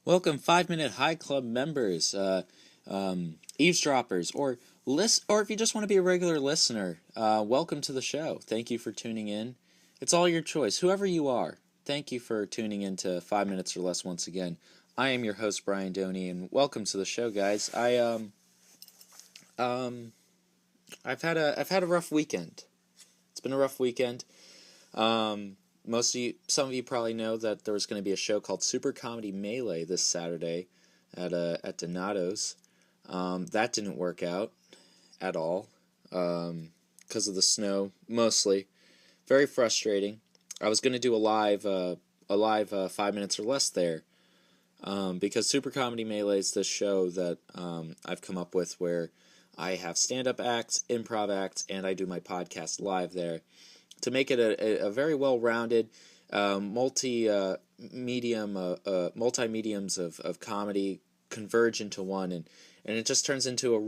Welcome, 5 Minute High Club members, eavesdroppers, or if you just want to be a regular listener. Welcome to the show. Thank you for tuning in. It's all your choice, whoever you are. Thank you for tuning in to 5 Minutes or Less once again. I am your host, Brian Doney, and welcome to the show, guys. I've had a rough weekend. It's been a rough weekend. Some of you probably know that there was going to be a show called Super Comedy Melee this Saturday at Donato's. That didn't work out at all because of the snow, mostly. Very frustrating. I was going to do a live 5 minutes or less there because Super Comedy Melee is this show that I've come up with where I have stand-up acts, improv acts, and I do my podcast live there, to make it a very well-rounded, multi-mediums of comedy converge into one, and it just turns into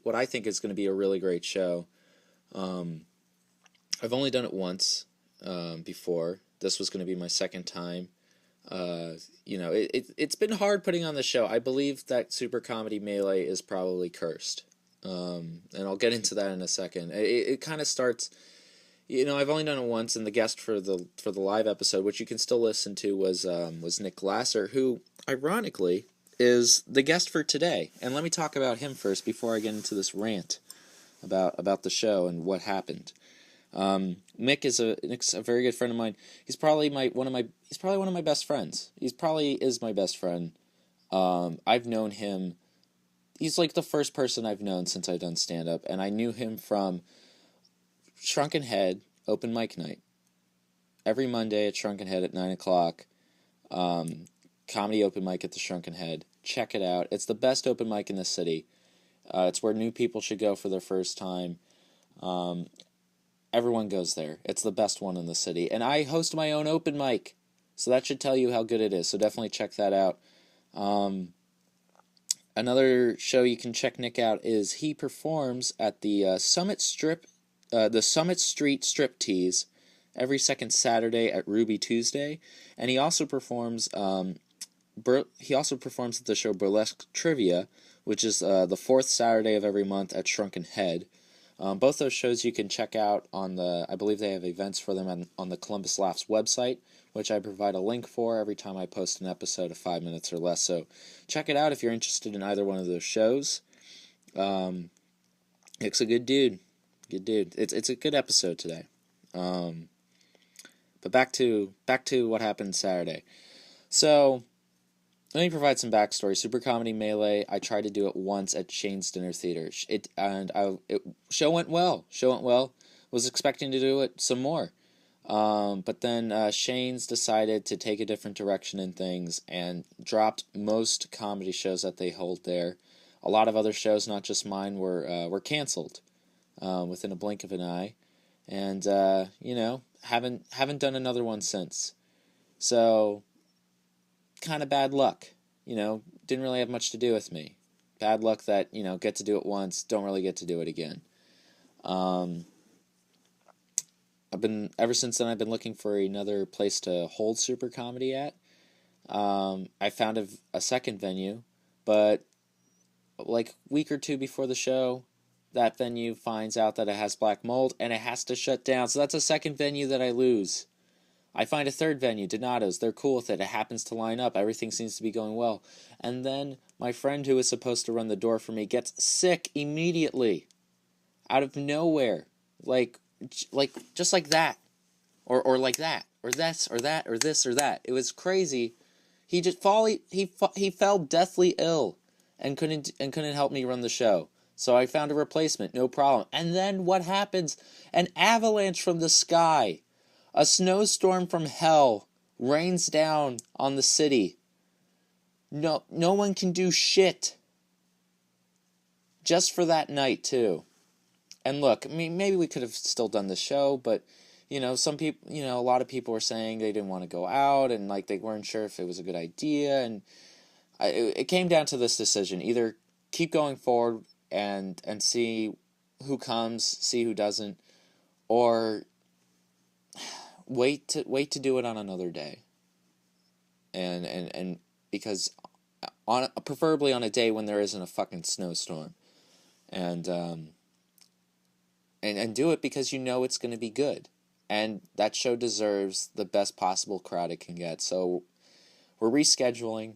what I think is going to be a really great show. I've only done it once before. This was going to be my second time. It's been hard putting on the show. I believe that Super Comedy Melee is probably cursed, and I'll get into that in a second. It kind of starts... I've only done it once, and the guest for the live episode, which you can still listen to, was Nick Glaser, who, ironically, is the guest for today. And let me talk about him first before I get into this rant about the show and what happened. Nick's a very good friend of mine. He's probably one of my best friends. He probably is my best friend. I've known him. He's like the first person I've known since I've done stand-up, and I knew him from Shrunken Head open mic night. Every Monday at Shrunken Head at 9 o'clock. Comedy open mic at the Shrunken Head. Check it out. It's the best open mic in the city. It's where new people should go for their first time. Everyone goes there. It's the best one in the city. And I host my own open mic, so that should tell you how good it is. So definitely check that out. Another show you can check Nick out is he performs at the Summit Street Strip Tease every second Saturday at Ruby Tuesday, and he also performs at the show Burlesque Trivia, which is the fourth Saturday of every month at Shrunken Head. Both those shows you can check out I believe they have events for them on the Columbus Laughs website, which I provide a link for every time I post an episode of 5 Minutes or Less. So check it out if you're interested in either one of those shows. Nick's a good dude. Good dude. It's a good episode today. But back to what happened Saturday. So let me provide some backstory. Super Comedy Melee, I tried to do it once at Shane's Dinner Theater. Show went well. Was expecting to do it some more. But then Shane's decided to take a different direction in things and dropped most comedy shows that they hold there. A lot of other shows, not just mine, were canceled within a blink of an eye, and haven't done another one since. So kind of bad luck. Didn't really have much to do with me. Bad luck that get to do it once, don't really get to do it again. Ever since then I've been looking for another place to hold super comedy at. I found a second venue, but like a week or two before the show, that venue finds out that it has black mold and it has to shut down. So that's a second venue that I lose. I find a third venue, Donato's. They're cool with it. It happens to line up. Everything seems to be going well. And then my friend who was supposed to run the door for me gets sick immediately. Out of nowhere. Like just like that. Or like that. Or this or that or this or that. It was crazy. He fell deathly ill and couldn't help me run the show. So I found a replacement, no problem. And then what happens? An avalanche from the sky. A snowstorm from hell rains down on the city. No one can do shit. Just for that night, too. And look, I mean, maybe we could have still done the show, but, some people, a lot of people were saying they didn't want to go out, and, they weren't sure if it was a good idea, and it came down to this decision. Either keep going forward and see who comes, see who doesn't, or wait to do it on another day. And because preferably on a day when there isn't a fucking snowstorm, and do it because you know it's going to be good, and that show deserves the best possible crowd it can get. So we're rescheduling.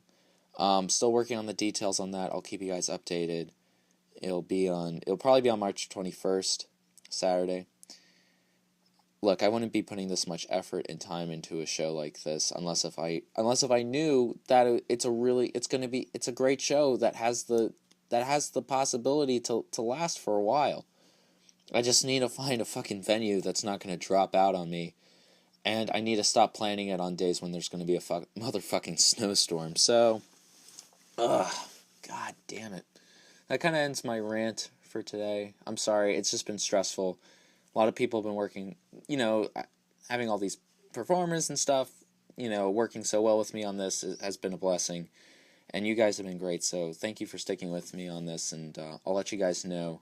Still working on the details on that. I'll keep you guys updated. It'll probably be on March 21st, Saturday. Look, I wouldn't be putting this much effort and time into a show like this unless if I knew that it's a great show that has the possibility to last for a while. I just need to find a fucking venue that's not going to drop out on me, and I need to stop planning it on days when there's going to be a motherfucking snowstorm. So, god damn it. That kind of ends my rant for today. I'm sorry, it's just been stressful. A lot of people have been working, having all these performers and stuff, working so well with me on this has been a blessing. And you guys have been great, so thank you for sticking with me on this, and I'll let you guys know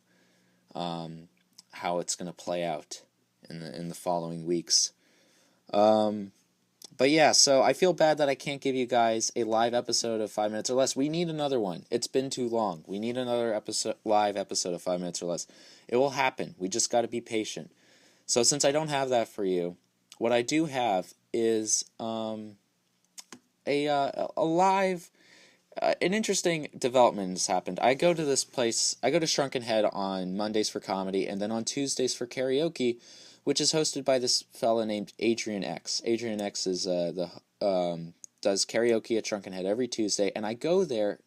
how it's going to play out in the following weeks. But yeah, so I feel bad that I can't give you guys a live episode of 5 Minutes or Less. We need another one. It's been too long. We need another live episode of 5 Minutes or Less. It will happen. We just got to be patient. So since I don't have that for you, what I do have is a live... an interesting development has happened. I go to this place, I go to Shrunken Head on Mondays for comedy, and then on Tuesdays for karaoke, which is hosted by this fella named Adrian X. Adrian X is does karaoke at Shrunken Head every Tuesday, and I go there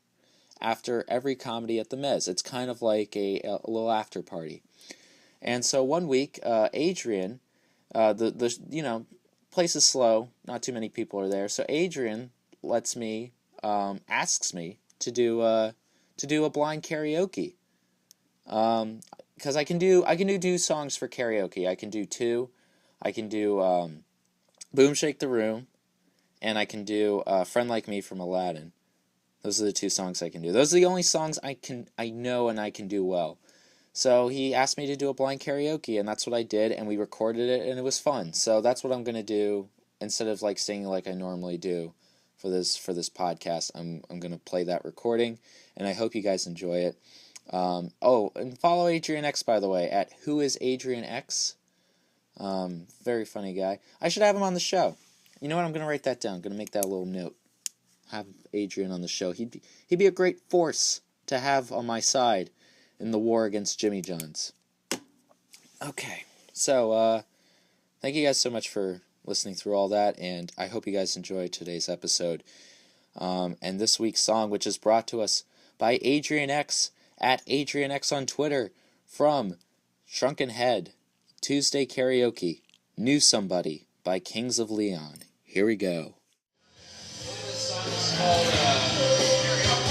after every comedy at the Mez. It's kind of like a little after party. And so one week, Adrian, the place is slow, not too many people are there, so Adrian asks me to do a blind karaoke. Because I can do songs for karaoke. I can do two. I can do Boom Shake the Room, and I can do Friend Like Me from Aladdin. Those are the two songs I can do. Those are the only songs I know and I can do well. So he asked me to do a blind karaoke, and that's what I did, and we recorded it, and it was fun. So that's what I'm gonna do instead of singing like I normally do for this podcast. I'm gonna play that recording, and I hope you guys enjoy it. And follow Adrian X, by the way, at Who Is Adrian X. Very funny guy. I should have him on the show. You know what? I'm gonna write that down. I'm gonna make that a little note. Have Adrian on the show. He'd be a great force to have on my side in the war against Jimmy John's. Okay, so thank you guys so much for listening through all that, and I hope you guys enjoyed today's episode. And this week's song, which is brought to us by Adrian X, at Adrian X on Twitter, from Shrunken Head, Tuesday Karaoke, Knew Somebody by Kings of Leon. Here we go. This song is called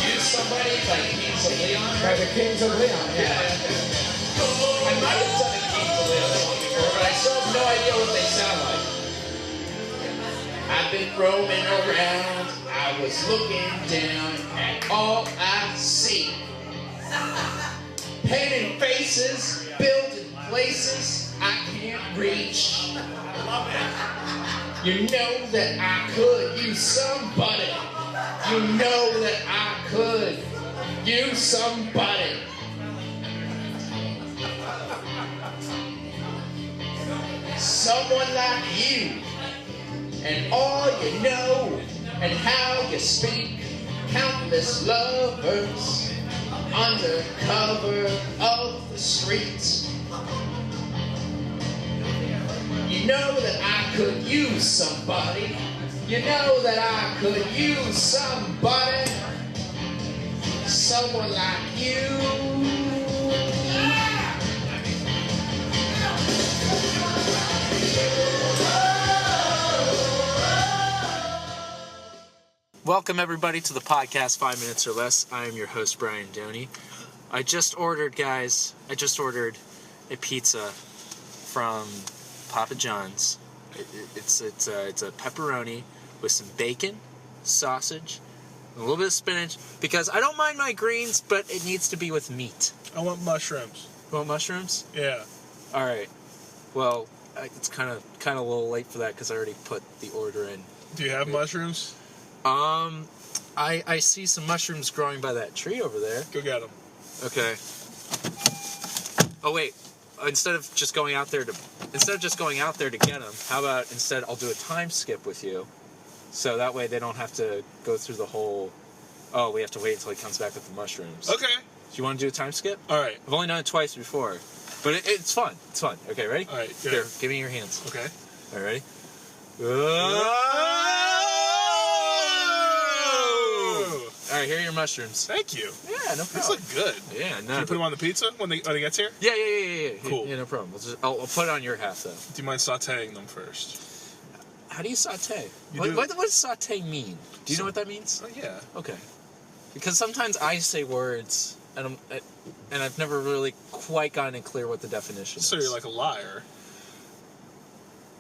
Knew Somebody by Kings of Leon. By the Kings of Leon, yeah. I might have done a Kings of Leon song before, but I still have no idea what they sound like. I've been roaming around, I was looking down at all I see. Painting faces, building places I can't reach. You know that I could use somebody. You know that I could use somebody. Someone like you, and all you know, and how you speak. Countless lovers under cover of the streets. You know that I could use somebody. You know that I could use somebody. Someone like you. Welcome everybody to the podcast 5 Minutes or Less. I am your host Brian Doney. I just ordered a pizza from Papa John's. It's a pepperoni with some bacon, sausage, and a little bit of spinach, because I don't mind my greens, but it needs to be with meat. I want mushrooms. You want mushrooms? Yeah. All right. Well, it's kind of a little late for that because I already put the order in. Do you have mushrooms? I see some mushrooms growing by that tree over there. Go get them. Okay. Oh wait, instead of just going out there to get them, how about instead I'll do a time skip with you, so that way they don't have to go through the whole. Oh, we have to wait until he comes back with the mushrooms. Okay. Do you want to do a time skip? All right. I've only done it twice before, but it's fun. It's fun. Okay, ready? All right. Good. Here, give me your hands. Okay. All right, ready? All right, here are your mushrooms. Thank you. Yeah, no problem. These look good. Yeah, no. Can you put them on the pizza when it gets here? Yeah. Cool. Yeah, no problem. I'll put it on your half though. Do you mind sautéing them first? How do you saute? You What, do- what does saute mean? Do you know what that means? Oh, yeah. Okay. Because sometimes I say words and I've never really quite gotten it clear what the definition So is. you're like a liar.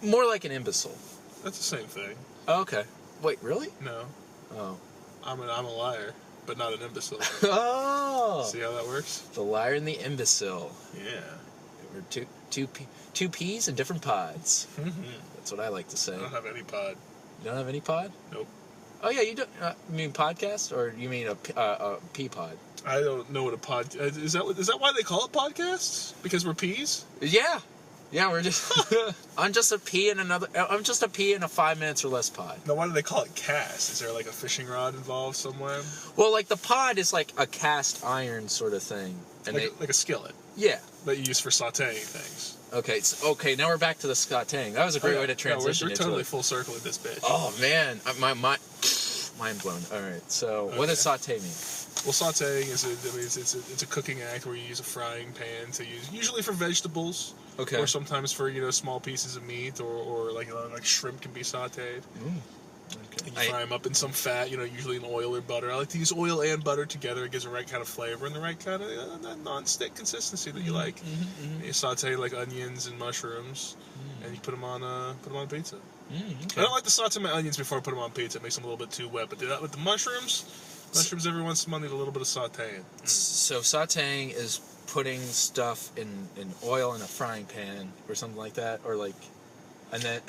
More like an imbecile. That's the same thing. Oh, okay. Wait, really? No. Oh. I'm a liar, but not an imbecile. Oh. See how that works? The liar and the imbecile. Yeah. We're two peas in different pods. Mm-hmm. That's what I like to say. I don't have any pod. You don't have any pod? Nope. Oh yeah, you don't. You mean podcast, or you mean a pea pod? I don't know what a pod is. That why they call it podcasts? Because we're peas? Yeah, we're just. I'm just a pea in a 5 minutes or less pod. Now, why do they call it cast? Is there like a fishing rod involved somewhere? Well, like the pod is like a cast iron sort of thing, and Like a skillet yeah. that you use for sautéing things. Okay. Now we're back to the sautéing. That was a great way to transition We're into totally it. full circle with this bitch. Oh man, my mind blown. All right, so what does sauté mean? Well, sautéing it's a cooking act where you use a frying pan to use usually for vegetables, Okay. or sometimes for small pieces of meat, or like shrimp can be sautéed. Okay. And you fry them up in some fat, usually in oil or butter. I like to use oil and butter together. It gives the right kind of flavor and the right kind of non-stick consistency that you like. You sauté like onions and mushrooms, and you put them on pizza. Okay. I don't like to saute my onions before I put them on pizza. It makes them a little bit too wet. But do that with the mushrooms. Mushrooms every once in a while need a little bit of sautéing. So sautéing is putting stuff in oil in a frying pan or something like that, or like, and then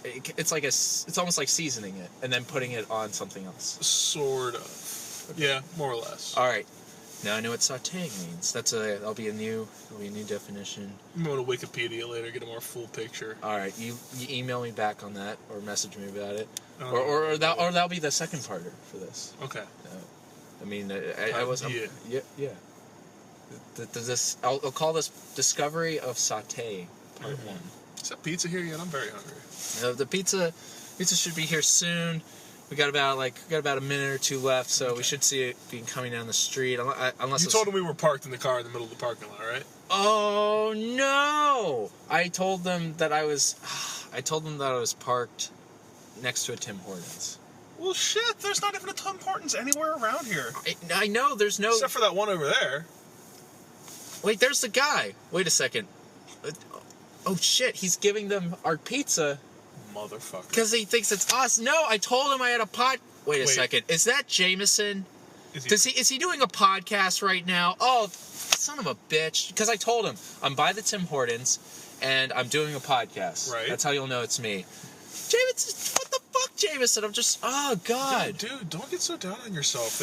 it's almost like seasoning it and then putting it on something else. Sort of. Yeah, more or less. All right. Now I know what sautéing means. That'll be a new definition. I'm going to Wikipedia later, get a more full picture. All right, you email me back on that or message me about it, Oh, or that'll be the second parter for this. Okay. I mean, I was yeah. I'll call this Discovery of Sauté Part 1. Is that pizza here yet? I'm very hungry. The pizza should be here soon. We got about a minute or two left, so we should see it being coming down the street. Unless You told them we were parked in the car in the middle of the parking lot, right? Oh no! I told them that I was parked next to a Tim Hortons. Well, shit. There's not even a Tim Hortons anywhere around here. I know there's no. Except for that one over there. Wait, there's the guy. Wait a second. Oh shit! He's giving them our pizza. Motherfucker. Because he thinks it's us. No, I told him I had a pod. Wait a second. Is that Jameson? Is he doing a podcast right now? Oh, son of a bitch. Because I told him I'm by the Tim Hortons and I'm doing a podcast. Right. That's how you'll know it's me. Jameson, what the fuck, Jameson? I'm just, oh god. Dude, don't get so down on yourself.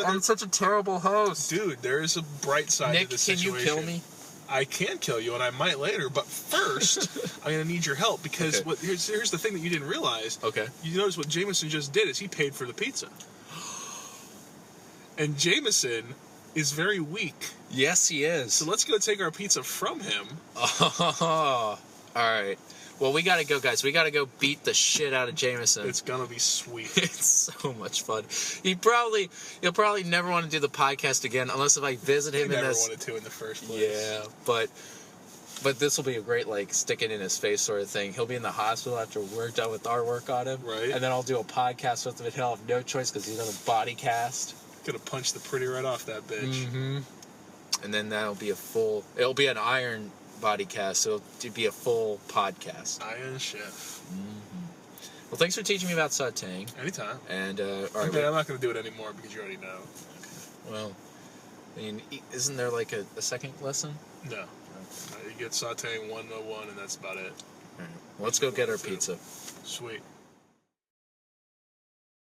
I'm such a terrible host. Dude, there is a bright side Nick, to this can situation. you kill me? I can kill you, and I might later, but first, I'm going to need your help, because Okay. here's the thing that you didn't realize. Okay. You notice what Jameson just did is he paid for the pizza. And Jameson is very weak. Yes, he is. So let's go take our pizza from him. Oh, alright. Well, we gotta go, guys. We gotta go beat the shit out of Jameson. It's going to be sweet. It's so much fun. He'll probably never want to do the podcast again unless if I visit him I in never this. wanted to in the first place. Yeah, but this will be a great stick it in his face sort of thing. He'll be in the hospital after we're done with our work on him, Right. And then I'll do a podcast with him, and he'll have no choice because he's on a body cast. Gonna punch the pretty right off that bitch. Mm-hmm. And then it'll be an iron body cast, so it'll be a full podcast. Iron Chef. Well, thanks for teaching me about sautéing. Anytime. And all right. Okay, I'm not going to do it anymore because you already know. Well, I mean, isn't there like a second lesson? No. You get sautéing 101 and that's about it. All right. Well, let's go get our pizza. Sweet.